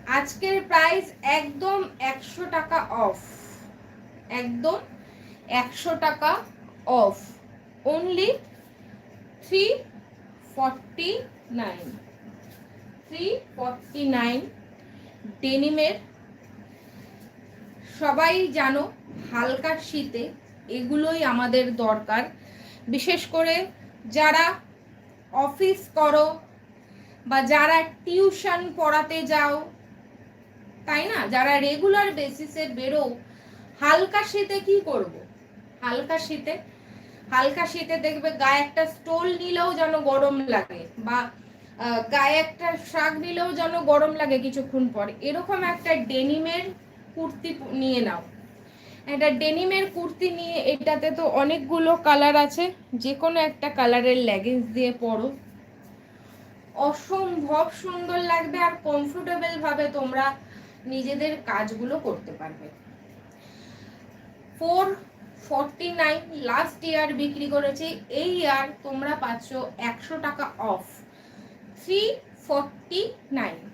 আজকের প্রাইস একদম 100 টাকা অফ, একদম 100 টাকা অফ, অনলি 349, 349 ডেনিমের। সবাই জানো হালকা শীতে এগুলোই আমাদের দরকার, বিশেষ করে যারা অফিস করো বা যারা টিউশন পড়াতে যাও, তাই না, যারা রেগুলার বেসিসে বেরো, হালকা শীতে কি করব? হালকা শীতে, হালকা শীতে দেখবে গায়ে একটা স্টোল নিলেও যেন গরম লাগে, বা গায়ে একটা শাক নিলেও যেন গরম লাগে কিছুক্ষণ পর। এরকম একটা ডেনিমের কুর্তি নিয়ে নাও, এটা ডেনিমের কুর্তি নিয়ে, এটাতে তো অনেকগুলো কালার আছে, যে কোনো একটা কালারের লেগিংস দিয়ে পরো, অসম্ভব সুন্দর লাগবে আর কমফোর্টেবল ভাবে তোমরা নিজেদের কাজগুলো করতে পারবে। 449 লাস্ট ইয়ার বিক্রি করেছি, এই ইয়ার তোমরা পাচ্ছ 100 টাকা অফ, 349।